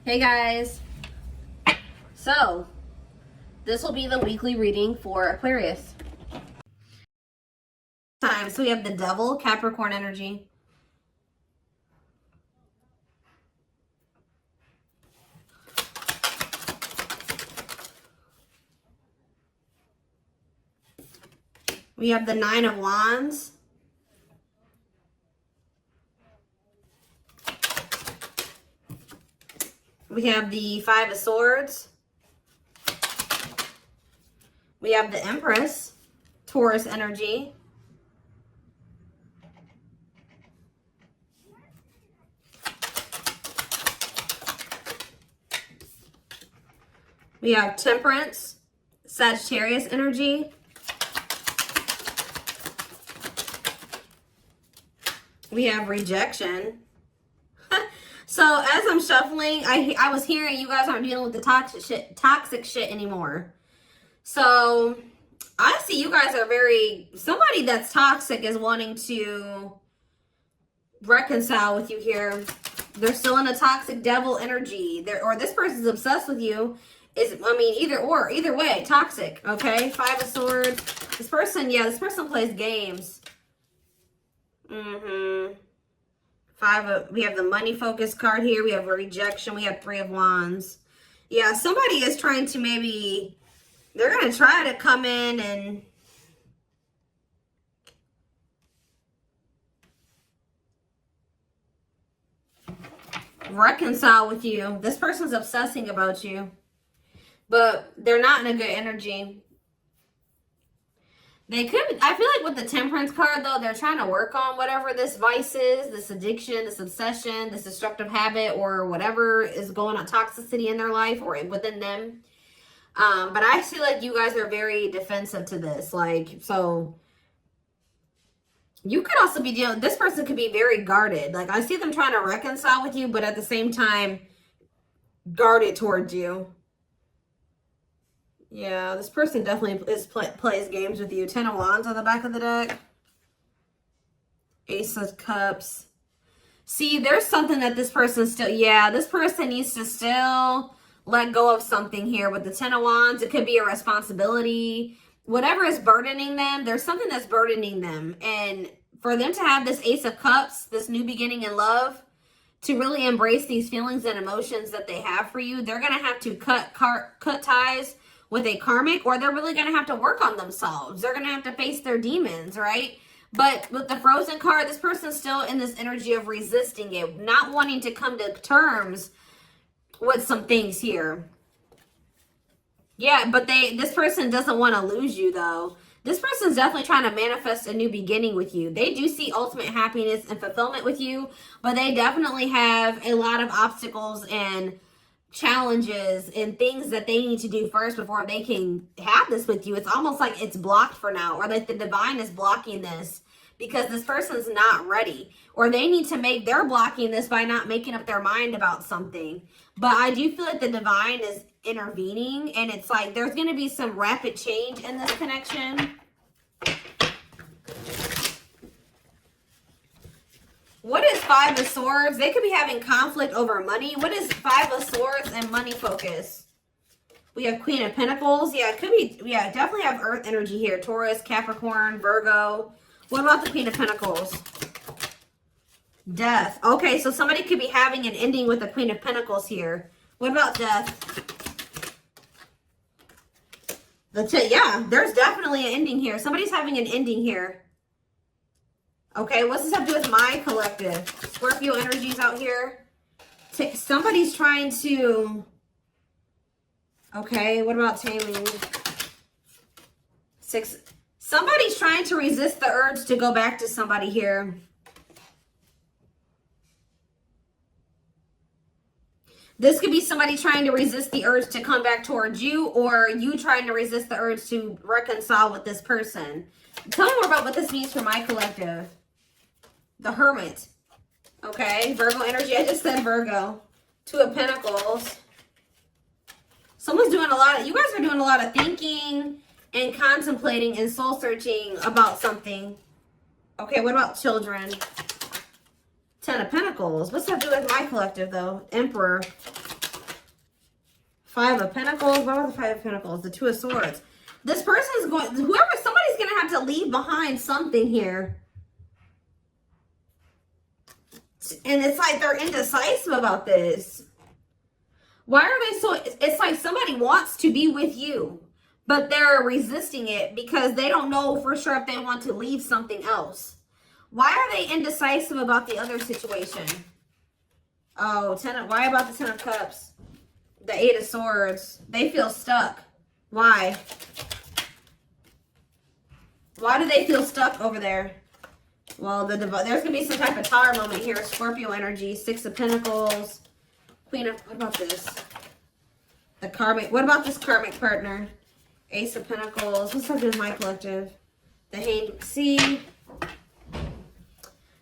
Hey guys, so this will be the weekly reading for Aquarius. So we have the Devil, Capricorn energy. We have the Nine of Wands. We have the Five of Swords. We have the Empress, Taurus energy. We have Temperance, Sagittarius energy. We have Rejection. So as I'm shuffling, I was hearing you guys aren't dealing with the toxic shit anymore. So I see you guys are somebody that's toxic is wanting to reconcile with you here. They're still in a toxic devil energy. Or this person's obsessed with you. Either way, toxic, okay? Five of Swords. This person plays games. We have the money focus card here. We have a Rejection. We have Three of Wands. Yeah, somebody is trying to they're going to try to come in and reconcile with you. This person's obsessing about you, but they're not in a good energy. I feel like with the Temperance card, though, they're trying to work on whatever this vice is, this addiction, this obsession, this destructive habit, or whatever is going on, toxicity in their life or within them. But I feel like you guys are very defensive to this. So you could also be this person could be very guarded. I see them trying to reconcile with you, but at the same time, guarded towards you. Yeah, this person definitely plays games with you. Ten of Wands on the back of the deck. Ace of Cups. See, there's something that this person this person needs to still let go of something here with the Ten of Wands. It could be a responsibility. Whatever is burdening them, there's something that's burdening them. And for them to have this Ace of Cups, this new beginning in love, to really embrace these feelings and emotions that they have for you, they're going to have to cut ties with a karmic, or they're really going to have to work on themselves. They're going to have to face their demons, right? But with the Frozen card, this person's still in this energy of resisting it, not wanting to come to terms with some things here. Yeah, but this person doesn't want to lose you, though. This person's definitely trying to manifest a new beginning with you. They do see ultimate happiness and fulfillment with you, but they definitely have a lot of obstacles and challenges and things that they need to do first before they can have this with you. It's almost like it's blocked for now, or like the divine is blocking this because this person's not ready, or they're blocking this by not making up their mind about something. But I do feel like the divine is intervening, and it's like there's going to be some rapid change in this connection. What is Five of Swords? They could be having conflict over money. What is Five of Swords and money focus? We have Queen of Pentacles. Yeah, it could be. Yeah, definitely have Earth energy here. Taurus, Capricorn, Virgo. What about the Queen of Pentacles? Death. Okay, so somebody could be having an ending with the Queen of Pentacles here. What about death? Yeah, there's definitely an ending here. Somebody's having an ending here. Okay, what's this have to do with my collective? Scorpio energies out here. Somebody's trying to... Okay, what about taming? Somebody's trying to resist the urge to go back to somebody here. This could be somebody trying to resist the urge to come back towards you, or you trying to resist the urge to reconcile with this person. Tell me more about what this means for my collective. The Hermit. Okay, Virgo energy. I just said Virgo. Two of Pentacles. Someone's doing you guys are doing a lot of thinking and contemplating and soul searching about something. Okay, what about children? Ten of Pentacles. What's that do with my collective, though? Emperor. Five of Pentacles. What about the Five of Pentacles? The Two of Swords. This person is going, somebody's going to have to leave behind something here. And it's like they're indecisive about this. Why are they so, it's like somebody wants to be with you, but they're resisting it because they don't know for sure if they want to leave something else. Why are they indecisive about the other situation? Oh, why about the Ten of Cups? The Eight of Swords. They feel stuck. Why? Why do they feel stuck over there? Well, there's going to be some type of tower moment here. Scorpio energy. Six of Pentacles. Queen of... What about this? The Karmic... What about this Karmic partner? Ace of Pentacles. What's up with my collective? The Hanged... See...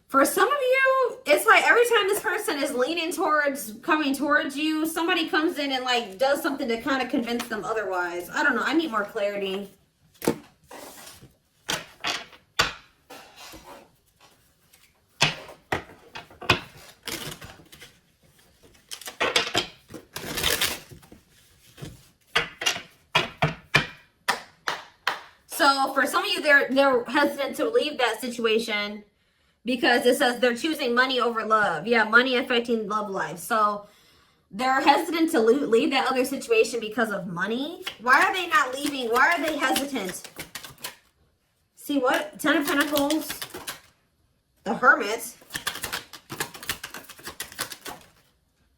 For some of you, it's like every time this person is leaning towards, coming towards you, somebody comes in and like does something to kind of convince them otherwise. I don't know. I need more clarity. So for some of you, they're hesitant to leave that situation. Because it says they're choosing money over love. Yeah, money affecting love life. So they're hesitant to leave that other situation because of money. Why are they not leaving? Why are they hesitant? See what? Ten of Pentacles. The Hermit.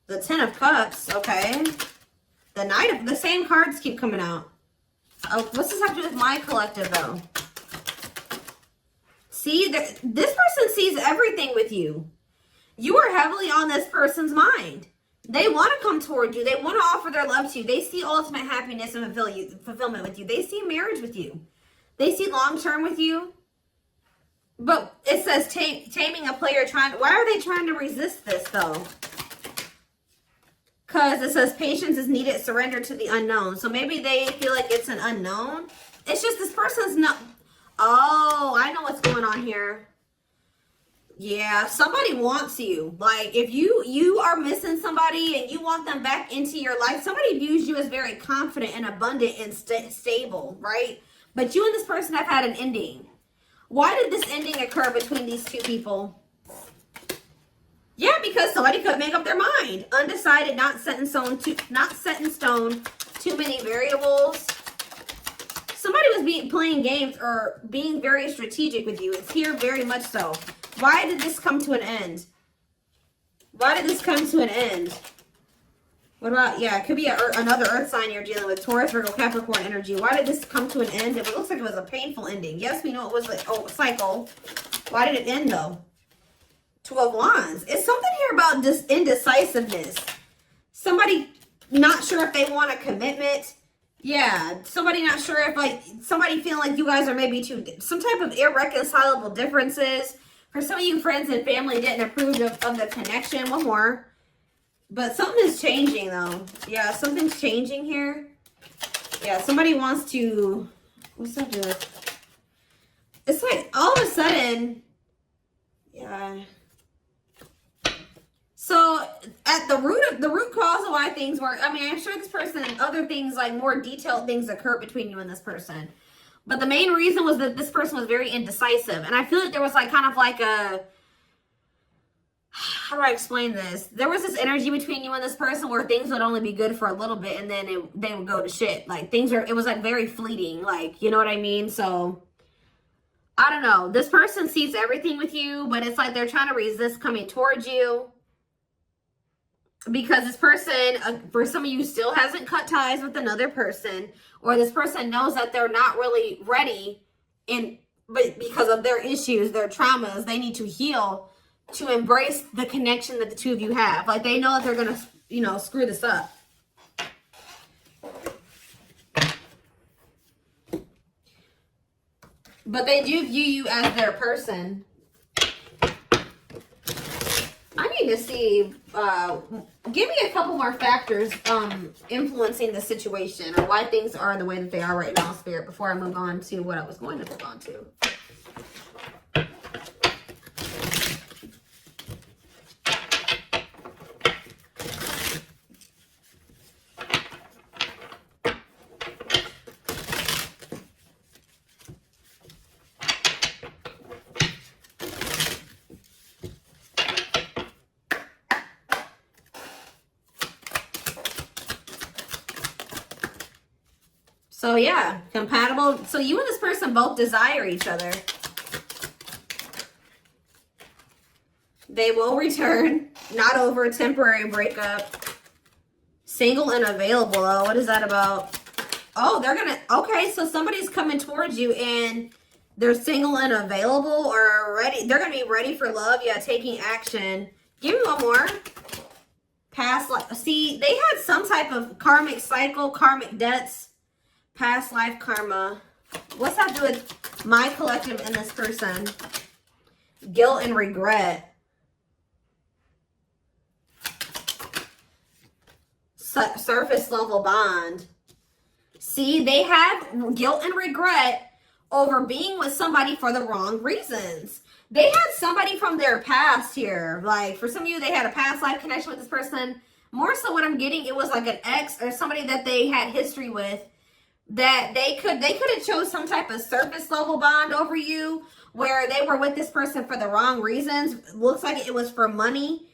The Ten of Cups. Okay. The Knight of... The same cards keep coming out. Oh, what's this have to do with my collective though? See, this person sees everything with you. You are heavily on this person's mind. They want to come toward you. They want to offer their love to you. They see ultimate happiness and fulfillment with you. They see marriage with you. They see long-term with you. But it says taming a player trying... Why are they trying to resist this, though? Because it says patience is needed, surrender to the unknown. So maybe they feel like it's an unknown. It's just this person's not... Oh, I know what's going on here. Yeah, somebody wants you. Like, if you are missing somebody and you want them back into your life, somebody views you as very confident and abundant and stable, right? But you and this person have had an ending. Why did this ending occur between these two people? Yeah, because somebody could make up their mind. Undecided, not set in stone, too many variables. Somebody was playing games or being very strategic with you. It's here very much so. Why did this come to an end? Why did this come to an end? What about, yeah, it could be another earth sign you're dealing with. Taurus, Virgo, Capricorn energy. Why did this come to an end? It looks like it was a painful ending. Yes, we know it was like, oh, a cycle. Why did it end though? Two of Wands. It's something here about this indecisiveness. Somebody not sure if they want a commitment. Yeah, somebody not sure if, like, somebody feeling like you guys are maybe some type of irreconcilable differences. For some of you, friends and family didn't approve of the connection. One more. But something is changing, though. Yeah, something's changing here. Yeah, somebody wants to... What's that do? It's like, all of a sudden... Yeah... So, at the root cause of why things work, I mean, I'm sure this person and other things, like more detailed things occur between you and this person. But the main reason was that this person was very indecisive. And I feel like there was like kind of like a, how do I explain this? There was this energy between you and this person where things would only be good for a little bit and then they would go to shit. Like it was like very fleeting, like, you know what I mean? So, I don't know. This person sees everything with you, but it's like they're trying to resist coming towards you. Because this person, for some of you, still hasn't cut ties with another person. Or this person knows that they're not really ready. But because of their issues, their traumas, they need to heal to embrace the connection that the two of you have. Like, they know that they're going to, you know, screw this up. But they do view you as their person. I need to see, give me a couple more factors influencing the situation or why things are the way that they are right now, Spirit, before I move on to what I was going to move on to. So yeah, compatible. So you and this person both desire each other. They will return. Not over a temporary breakup. Single and available. Oh, what is that about? Oh, they're gonna, okay, so somebody's coming towards you and they're single and available or ready. They're gonna be ready for love. Yeah, taking action. Give me one more. Past life. See, they had some type of karmic cycle, karmic debts, past life karma. What's that do with my collective and this person? Guilt and regret. Surface level bond. See, they have guilt and regret over being with somebody for the wrong reasons. They had somebody from their past here. Like, for some of you, they had a past life connection with this person. More so what I'm getting, it was like an ex or somebody that they had history with, that they could have chose some type of surface level bond over you, where they were with this person for the wrong reasons. Looks like it was for money.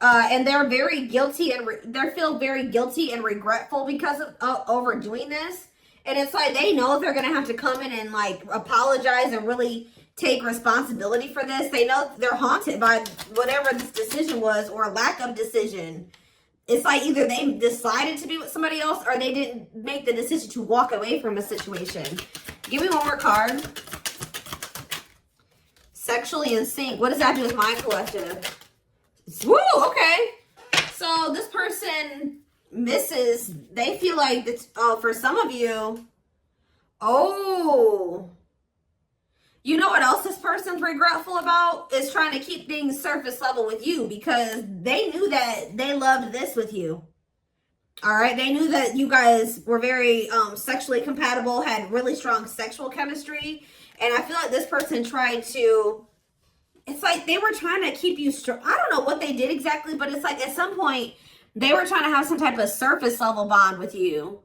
And they're very guilty and they feel very guilty and regretful because of overdoing this. And it's like they know they're going to have to come in and like apologize and really take responsibility for this. They know they're haunted by whatever this decision was or lack of decision. It's like either they decided to be with somebody else or they didn't make the decision to walk away from a situation. Give me one more card. Sexually in sync. What does that do with my collective? Woo, okay. So this person misses, they feel like it's, oh, for some of you, oh, you know what else this person's regretful about? Is trying to keep things surface level with you because they knew that they loved this with you. All right. They knew that you guys were very sexually compatible, had really strong sexual chemistry. And I feel like this person tried to, it's like they were trying to keep you strong. I don't know what they did exactly, but it's like at some point they were trying to have some type of surface level bond with you.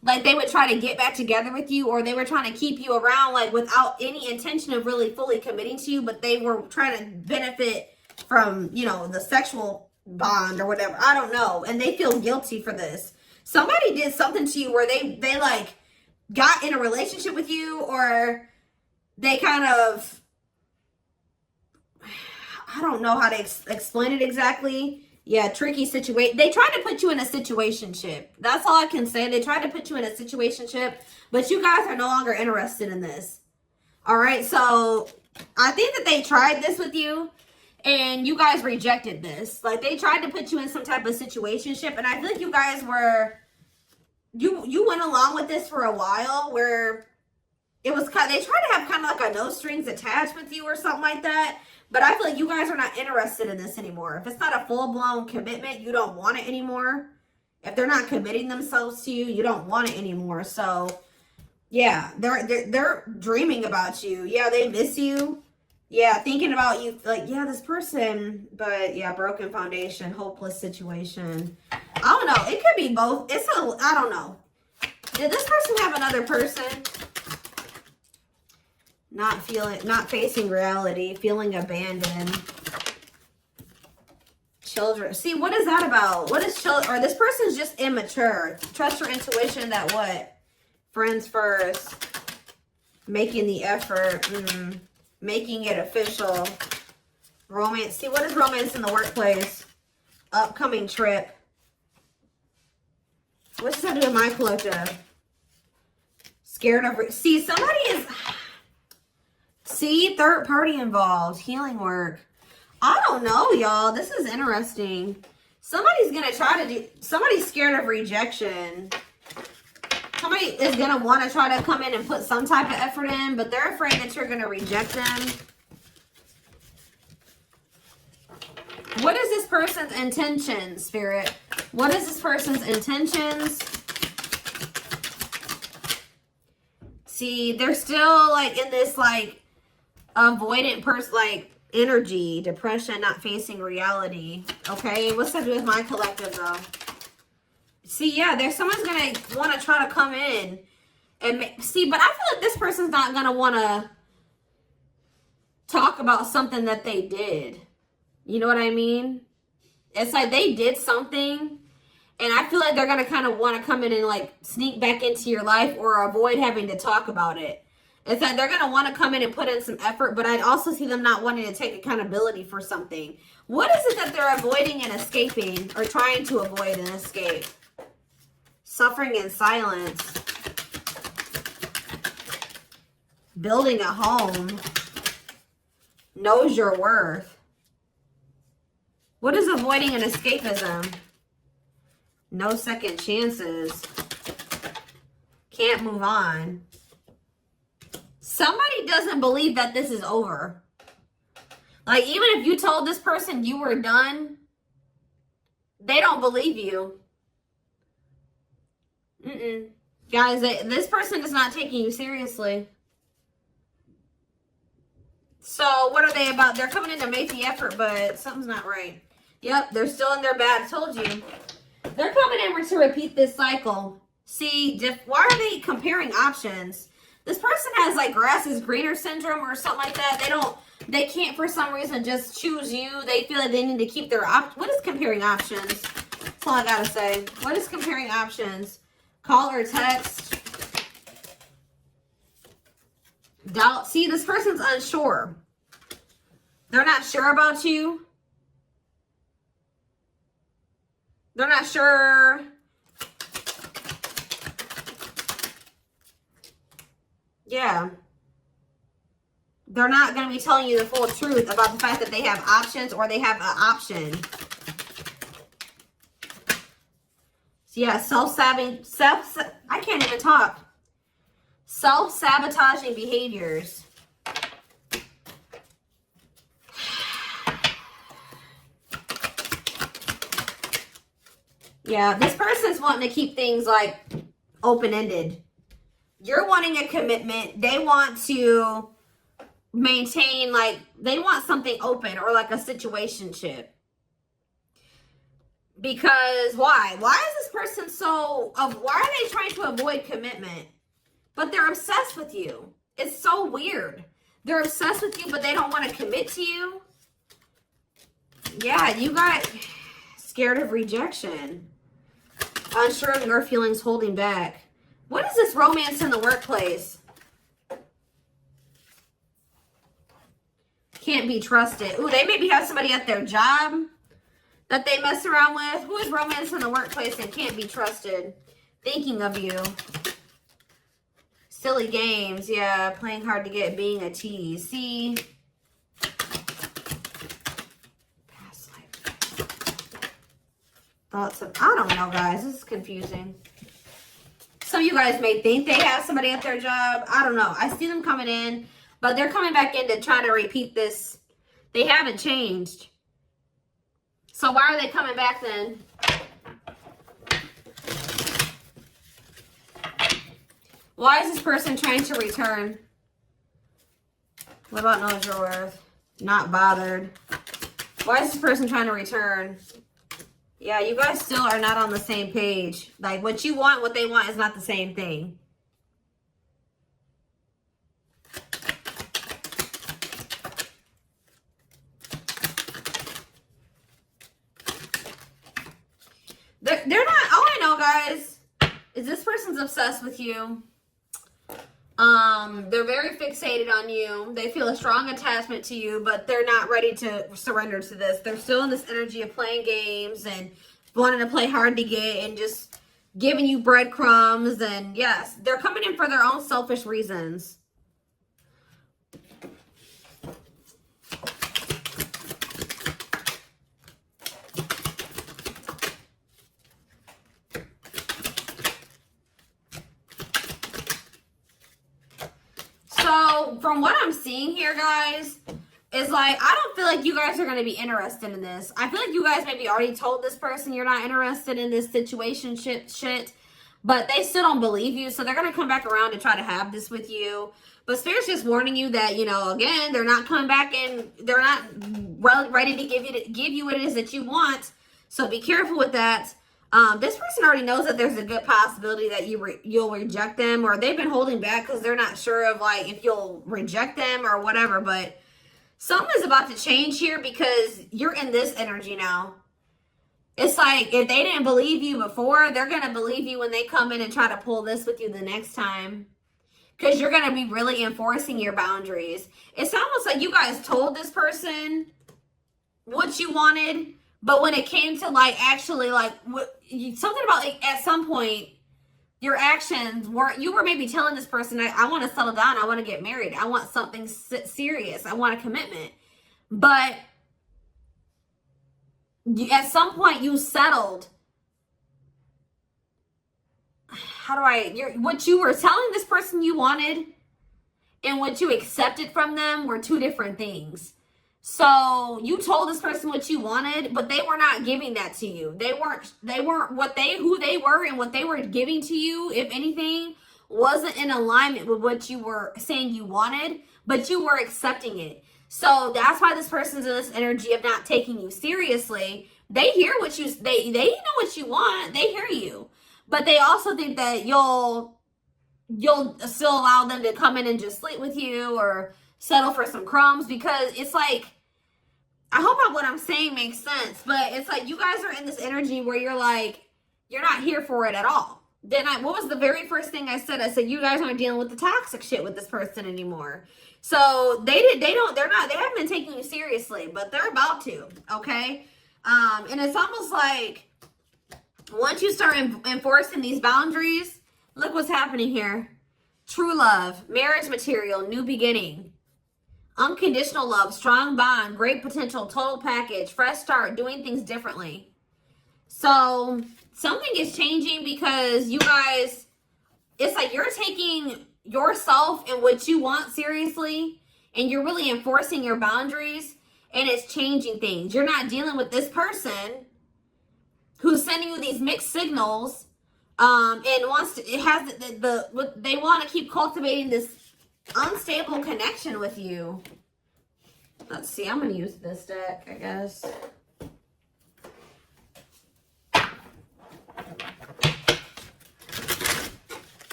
Like they would try to get back together with you, or they were trying to keep you around like without any intention of really fully committing to you, but they were trying to benefit from, you know, the sexual bond or whatever. I don't know. And they feel guilty for this. Somebody did something to you where they like got in a relationship with you, or they kind of, I don't know how to explain it exactly. Yeah, tricky situation. They tried to put you in a situationship. That's all I can say. They tried to put you in a situationship, but you guys are no longer interested in this. All right, so I think that they tried this with you, and you guys rejected this. Like, they tried to put you in some type of situationship, and I feel like you guys were, you went along with this for a while, where it was kind of, they tried to have kind of like a no strings attached with you or something like that. But I feel like you guys are not interested in this anymore. If it's not a full-blown commitment, you don't want it anymore. If they're not committing themselves to you, you don't want it anymore. So, yeah, they're dreaming about you. Yeah, they miss you. Yeah, thinking about you. Like, yeah, this person. But, yeah, broken foundation, hopeless situation. I don't know. It could be both. I don't know. Did this person have another person? Not facing reality, feeling abandoned. Children. See, what is that about? What is children? Or this person's just immature. Trust your intuition that what? Friends first. Making the effort. Making it official. Romance. See, what is romance in the workplace? Upcoming trip. What does that do with my collective? Scared of... See, somebody is... See, third party involved. Healing work. I don't know, y'all. This is interesting. Somebody's going to try to do... Somebody's scared of rejection. Somebody is going to want to try to come in and put some type of effort in, but they're afraid that you're going to reject them. What is this person's intentions, Spirit? What is this person's intentions? See, they're still like in this like avoidant person, like energy, depression, not facing reality. Okay, what's that do with my collective though? See, yeah, there's someone's gonna want to try to come in and see, but I feel like this person's not gonna want to talk about something that they did. You know what I mean? It's like they did something And I feel like they're going to kind of want to come in and like sneak back into your life or avoid having to talk about it. It's that they're going to want to come in and put in some effort, but I'd also see them not wanting to take accountability for something. What is it that they're avoiding and escaping, or trying to avoid and escape? Suffering in silence. Building a home. Knows your worth. What is avoiding and escapism? No second chances. Can't move on. Somebody doesn't believe that this is over. Like, even if you told this person you were done, they don't believe you. Guys, this person is not taking you seriously. So, what are they about? They're coming in to make the effort, but something's not right. Yep, they're still in their bad. I told you. They're coming in to repeat this cycle. See, why are they comparing options? This person has like grass is greener syndrome or something like that. They can't for some reason just choose you. They feel like they need to keep their what is comparing options? That's all I gotta say. What is comparing options? Call or text? Doubt. See, this person's unsure. They're not sure about you. They're not sure. Yeah. They're not going to be telling you the full truth about the fact that they have options or they have an option. So yeah, I can't even talk. Self-sabotaging behaviors. Yeah, this person's wanting to keep things like open-ended. You're wanting a commitment. They want to maintain, like, they want something open or like a situationship. Because why? Why is this person why are they trying to avoid commitment? But they're obsessed with you. It's so weird. They're obsessed with you, but they don't want to commit to you. Yeah, you got scared of rejection. Unsure of your feelings, holding back. What is this romance in the workplace? Can't be trusted. Ooh, they maybe have somebody at their job that they mess around with. Who is romance in the workplace and can't be trusted? Thinking of you. Silly games. Yeah, playing hard to get, being a tease. See? Past life. Thoughts of, I don't know, guys. This is confusing. Some of you guys may think they have somebody at their job. I don't know. I see them coming in, but they're coming back in to try to repeat this. They haven't changed. So why are they coming back then? Why is this person trying to return? What about knows your worth? Not bothered. Why is this person trying to return? Yeah, you guys still are not on the same page. Like, what you want, what they want is not the same thing. They're not, all I know, guys, is this person's obsessed with you. They're very fixated on you. They feel a strong attachment to you, but they're not ready to surrender to this. They're still in this energy of playing games and wanting to play hard to get and just giving you breadcrumbs. And yes, they're coming in for their own selfish reasons. So from what I'm seeing here, guys, is like, I don't feel like you guys are going to be interested in this. I feel like you guys maybe already told this person you're not interested in this situation shit, but they still don't believe you. So they're going to come back around to try to have this with you. But Spirit's just warning you that, you know, again, they're not coming back and they're not ready to give you what it is that you want. So be careful with that. This person already knows that there's a good possibility that you'll reject them, or they've been holding back because they're not sure of like if you'll reject them or whatever. But something is about to change here because you're in this energy now. It's like, if they didn't believe you before, they're going to believe you when they come in and try to pull this with you the next time. Because you're going to be really enforcing your boundaries. It's almost like you guys told this person what you wanted, but when it came to like actually like something about like at some point your actions were, you were maybe telling this person, I want to settle down, I want to get married, I want something serious, I want a commitment, but at some point you settled. What you were telling this person you wanted and what you accepted from them were two different things. So you told this person what you wanted, but they were not giving that to you. They weren't who they were, and what they were giving to you, if anything, wasn't in alignment with what you were saying you wanted, but you were accepting it. So that's why this person's in this energy of not taking you seriously. They hear what they know what you want. They hear you. But they also think that you'll still allow them to come in and just sleep with you or settle for some crumbs, because it's like, I hope what I'm saying makes sense, but it's like you guys are in this energy where you're like, you're not here for it at all. Then what was the very first thing I said? I said, you guys aren't dealing with the toxic shit with this person anymore. So they haven't been taking you seriously, but they're about to, okay? And it's almost like once you start enforcing these boundaries, look what's happening here. True love, marriage material, new beginning, unconditional love, strong bond, great potential, total package, fresh start, doing things differently. So something is changing because you guys, it's like you're taking yourself and what you want seriously, and you're really enforcing your boundaries, and it's changing things. You're not dealing with this person who's sending you these mixed signals, and they want to keep cultivating this unstable connection with you. Let's see, I'm going to use this deck, I guess.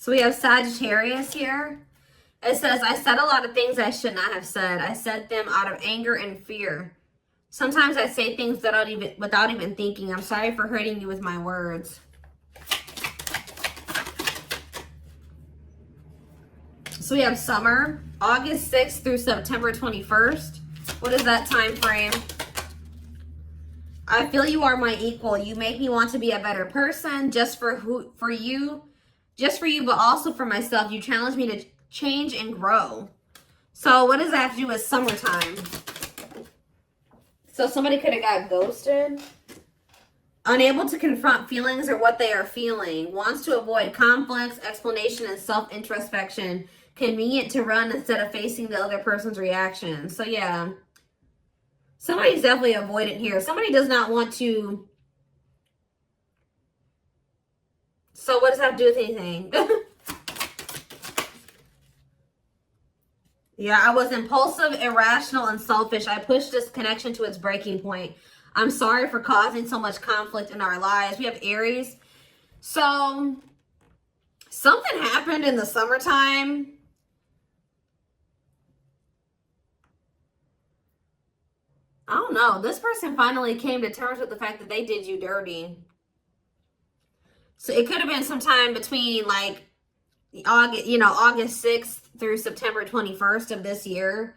So we have Sagittarius here. It says, I said a lot of things I should not have said. I said them out of anger and fear. Sometimes I say things without even thinking. I'm sorry for hurting you with my words. So we have summer, August 6th through September 21st. What is that time frame? I feel you are my equal. You make me want to be a better person just for you, but also for myself. You challenge me to change and grow. So what does that have to do with summertime? So somebody could have got ghosted. Unable to confront feelings or what they are feeling. Wants to avoid conflicts, explanation, and self-introspection. Convenient to run instead of facing the other person's reaction. So yeah. Somebody's definitely avoidant here. Somebody does not want to. So what does that have to do with anything? Yeah, I was impulsive, irrational, and selfish. I pushed this connection to its breaking point. I'm sorry for causing so much conflict in our lives. We have Aries. So something happened in the summertime. I don't know. This person finally came to terms with the fact that they did you dirty. So it could have been sometime between like August 6th through September 21st of this year.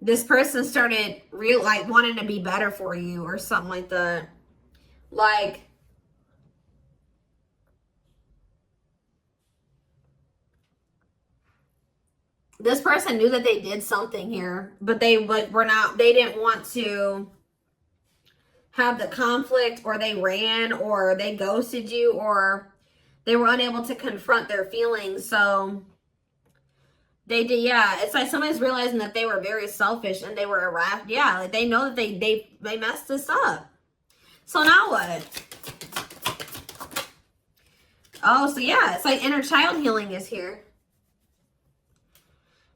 This person started wanting to be better for you or something like that. Like, this person knew that they did something here, but they didn't want to have the conflict, or they ran, or they ghosted you, or they were unable to confront their feelings. So They did, yeah. It's like somebody's realizing that they were very selfish and they were irrational. Yeah, like they know that they messed this up. So now what? Oh, so yeah, it's like inner child healing is here.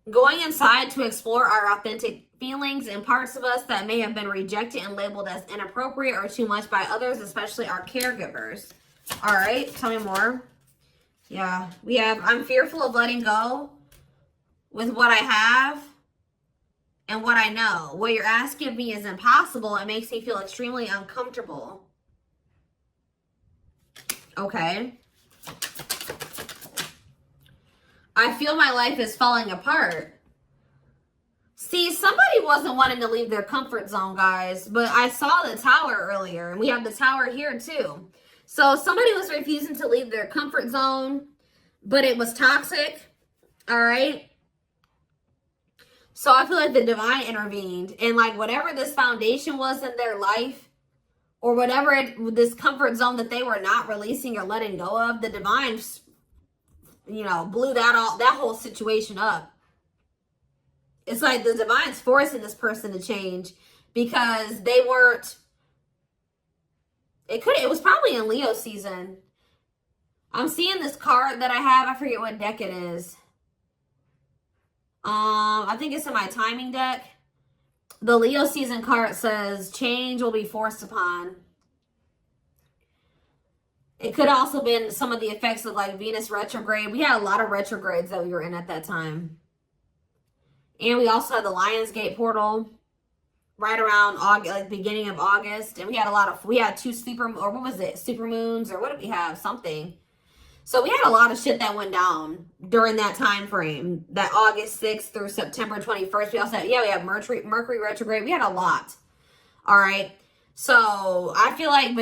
Going inside to explore our authentic feelings and parts of us that may have been rejected and labeled as inappropriate or too much by others, especially our caregivers. All right, tell me more. Yeah, we have, I'm fearful of letting go with what I have and what I know. What you're asking of me is impossible. It makes me feel extremely uncomfortable. Okay. I feel my life is falling apart. See, somebody wasn't wanting to leave their comfort zone, guys, but I saw the Tower earlier, and we have the Tower here too. So somebody was refusing to leave their comfort zone, but it was toxic, all right? So I feel like the divine intervened, and like whatever this foundation was in their life, or whatever this comfort zone that they were not releasing or letting go of, the divine, you know, blew that whole situation up. It's like the divine's forcing this person to change because they weren't, it was probably in Leo season. I'm seeing this card that I have. I forget what deck it is. I think it's in my timing deck. The Leo season card says change will be forced upon. It could also been some of the effects of like Venus retrograde. We had a lot of retrogrades that we were in at that time. And we also had the Lionsgate portal right around August, like beginning of August. And we had two super, or what was it? Super moons, or what did we have? Something. So we had a lot of shit that went down during that time frame, that August 6th through September 21st. We also had, we had Mercury retrograde. We had a lot. All right. So I feel like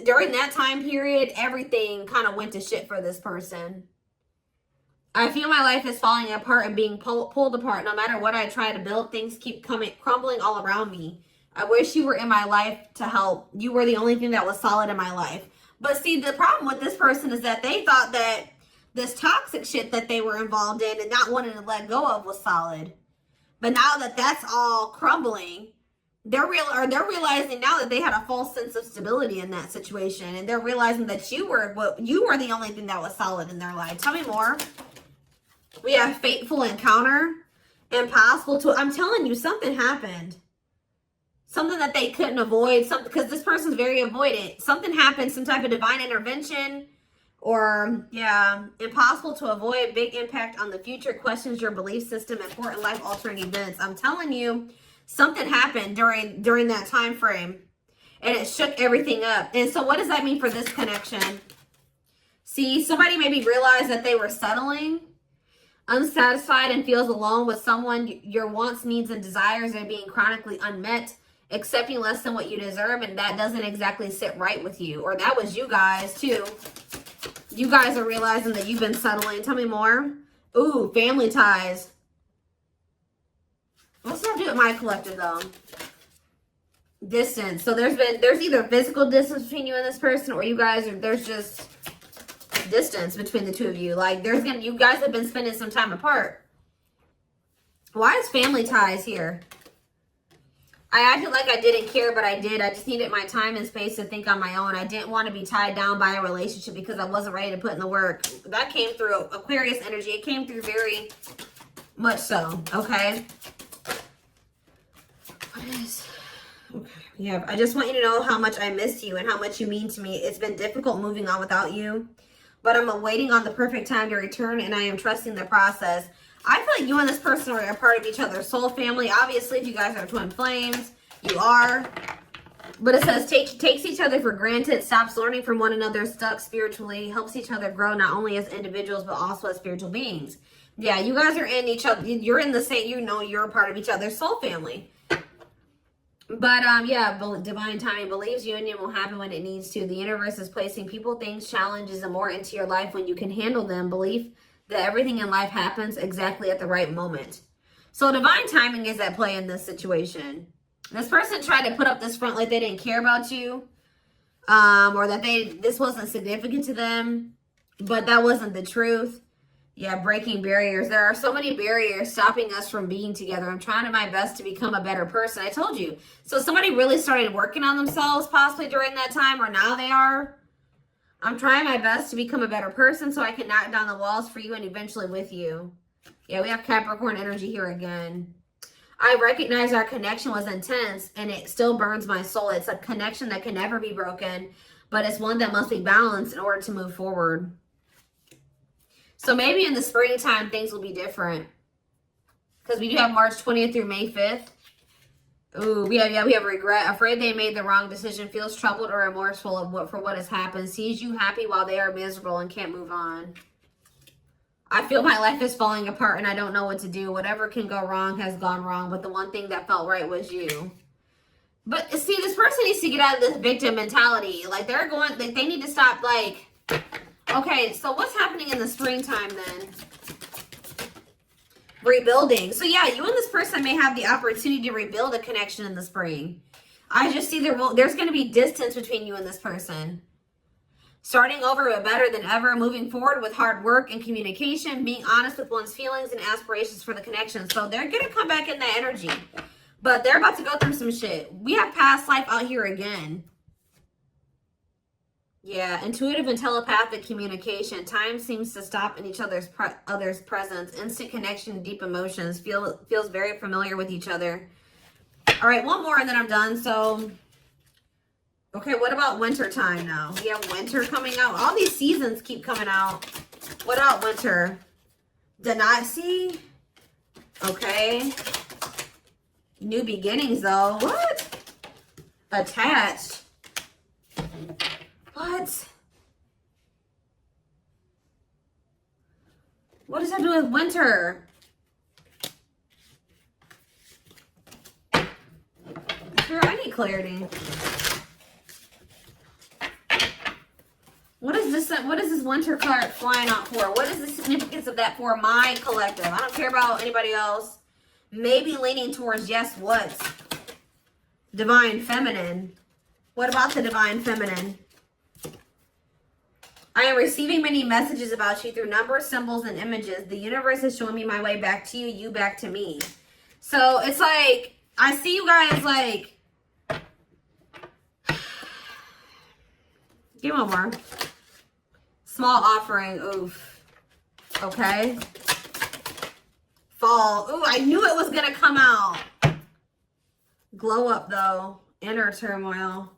during that time period, everything kind of went to shit for this person. I feel my life is falling apart and being pulled apart. No matter what I try to build, things keep crumbling all around me. I wish you were in my life to help. You were the only thing that was solid in my life. But see, the problem with this person is that they thought that this toxic shit that they were involved in and not wanting to let go of was solid. But now that that's all crumbling, they're realizing now that they had a false sense of stability in that situation, and they're realizing that you were the only thing that was solid in their life. Tell me more. We have fateful encounter, impossible to. I'm telling you, something happened. Something that they couldn't avoid. Something, because this person's very avoidant. Something happened. Some type of divine intervention, or impossible to avoid. Big impact on the future. Questions your belief system. Important life altering events. I'm telling you. Something happened during that time frame, and it shook everything up. And so what does that mean for this connection? See, somebody maybe realized that they were settling, unsatisfied, and feels alone with someone. Your wants, needs, and desires are being chronically unmet, accepting less than what you deserve, and that doesn't exactly sit right with you. Or that was you guys, too. You guys are realizing that you've been settling. Tell me more. Ooh, family ties. What's that do with my collective, though? Distance. So there's either physical distance between you and this person, or you guys there's just distance between the two of you. Like you guys have been spending some time apart. Why is family ties here? I acted like I didn't care, but I did. I just needed my time and space to think on my own. I didn't want to be tied down by a relationship because I wasn't ready to put in the work. That came through Aquarius energy. It came through very much so, okay? Okay. Yeah, I just want you to know how much I miss you and how much you mean to me. It's been difficult moving on without you, but I'm waiting on the perfect time to return, and I am trusting the process. I feel like you and this person are a part of each other's soul family. Obviously, if you guys are twin flames, you are. But it says takes each other for granted, stops learning from one another, stuck spiritually, helps each other grow not only as individuals but also as spiritual beings. Yeah, you guys are in each other. You're in the same. You're a part of each other's soul family. But, divine timing believes union will happen when it needs to. The universe is placing people, things, challenges, and more into your life when you can handle them. Belief that everything in life happens exactly at the right moment. So divine timing is at play in this situation. This person tried to put up this front like they didn't care about you, or that this wasn't significant to them, but that wasn't the truth. Yeah, breaking barriers. There are so many barriers stopping us from being together. I'm trying my best to become a better person. I told you. So somebody really started working on themselves possibly during that time, or now they are. I'm trying my best to become a better person so I can knock down the walls for you and eventually with you. Yeah, we have Capricorn energy here again. I recognize our connection was intense and it still burns my soul. It's a connection that can never be broken, but it's one that must be balanced in order to move forward. So maybe in the springtime, things will be different. Because we do have March 20th through May 5th. Ooh, we have regret. Afraid they made the wrong decision. Feels troubled or remorseful for what has happened. Sees you happy while they are miserable and can't move on. I feel my life is falling apart and I don't know what to do. Whatever can go wrong has gone wrong. But the one thing that felt right was you. But see, this person needs to get out of this victim mentality. Like they need to stop like... Okay, so what's happening in the springtime then? Rebuilding. So yeah, you and this person may have the opportunity to rebuild a connection in the spring. I just see there's going to be distance between you and this person. Starting over but better than ever, moving forward with hard work and communication, being honest with one's feelings and aspirations for the connection. So they're going to come back in that energy. But they're about to go through some shit. We have past life out here again. Yeah, intuitive and telepathic communication. Time seems to stop in each other's presence. Instant connection, deep emotions. Feels very familiar with each other. All right, one more and then I'm done. So, okay, what about winter time now? We have winter coming out. All these seasons keep coming out. What about winter? Did not see? Okay. New beginnings though. What? Attached. What? What does that do with winter? Sure, I need clarity. What is this? What is this winter card flying out for? What is the significance of that for my collective? I don't care about anybody else. Maybe leaning towards yes, what? Divine feminine. What about the divine feminine? I am receiving many messages about you through numbers, symbols, and images. The universe is showing me my way back to you, you back to me. So it's like, I see you guys like, give me one more. Small offering, oof. Okay. Fall, ooh, I knew it was gonna come out. Glow up though, inner turmoil.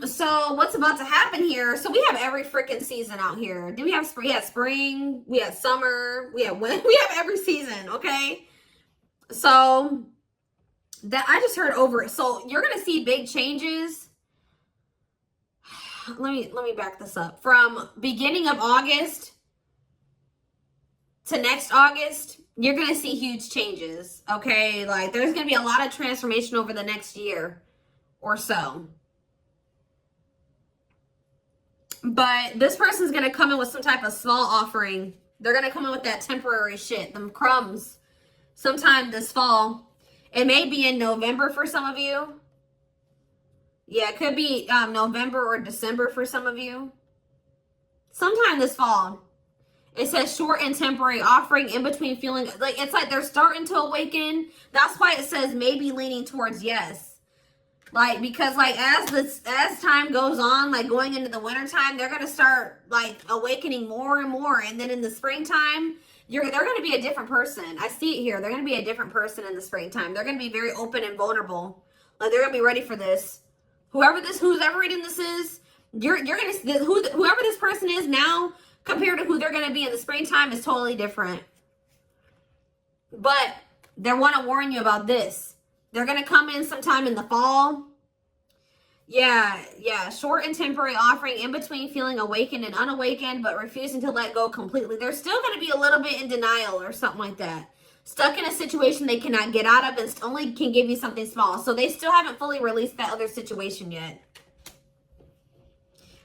So what's about to happen here? So we have every freaking season out here. Do we have spring? We have spring, we have summer, we have winter, we have every season, okay? So that I just heard over it. So you're gonna see big changes. Let me back this up. From beginning of August to next August, you're gonna see huge changes, okay? Like there's gonna be a lot of transformation over the next year or so. But this person's going to come in with some type of small offering. They're going to come in with that temporary shit, them crumbs, sometime this fall. It may be in November for some of you. Yeah, it could be November or December for some of you. Sometime this fall. It says short and temporary offering in between feeling. Like it's like they're starting to awaken. That's why it says maybe leaning towards yes. Like, because, like, as time goes on, like, going into the winter time, they're going to start, like, awakening more and more. And then in the springtime, they're going to be a different person. I see it here. They're going to be a different person in the springtime. They're going to be very open and vulnerable. Like, they're going to be ready for this. Whoever reading this is, you're going to, whoever this person is now, compared to who they're going to be in the springtime is totally different. But they want to warn you about this. They're going to come in sometime in the fall. Yeah. Short and temporary offering in between feeling awakened and unawakened, but refusing to let go completely. They're still going to be a little bit in denial or something like that. Stuck in a situation they cannot get out of and only can give you something small. So they still haven't fully released that other situation yet.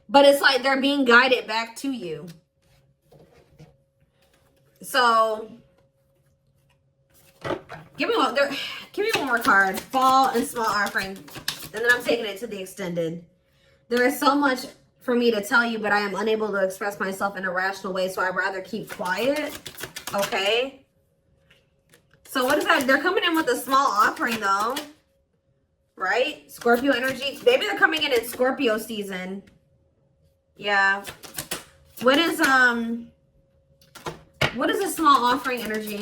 But it's like they're being guided back to you. So... Give me one more card. Fall and small offering. And then I'm taking it to the extended. There is so much for me to tell you, but I am unable to express myself in a rational way, so I'd rather keep quiet. Okay. So what is that? They're coming in with a small offering though. Right? Scorpio energy. Maybe they're coming in Scorpio season. Yeah. What is a small offering energy?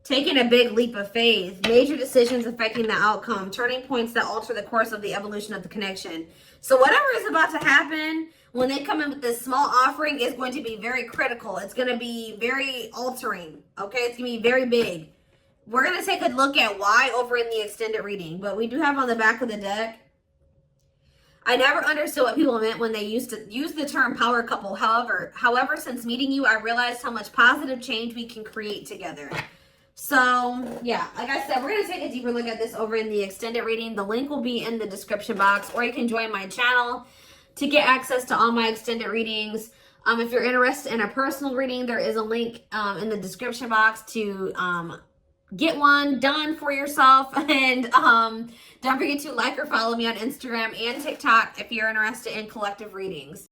Taking a big leap of faith. Major decisions affecting the outcome. Turning points that alter the course of the evolution of the connection. So whatever is about to happen when they come in with this small offering is going to be very critical. It's going to be very altering. Okay? It's going to be very big. We're going to take a look at why over in the extended reading. But we do have on the back of the deck, I never understood what people meant when they used to use the term power couple. However, since meeting you, I realized how much positive change we can create together. So, yeah, like I said, we're going to take a deeper look at this over in the extended reading. The link will be in the description box, or you can join my channel to get access to all my extended readings. If you're interested in a personal reading, there is a link in the description box to get one done for yourself. And don't forget to like or follow me on Instagram and TikTok if you're interested in collective readings.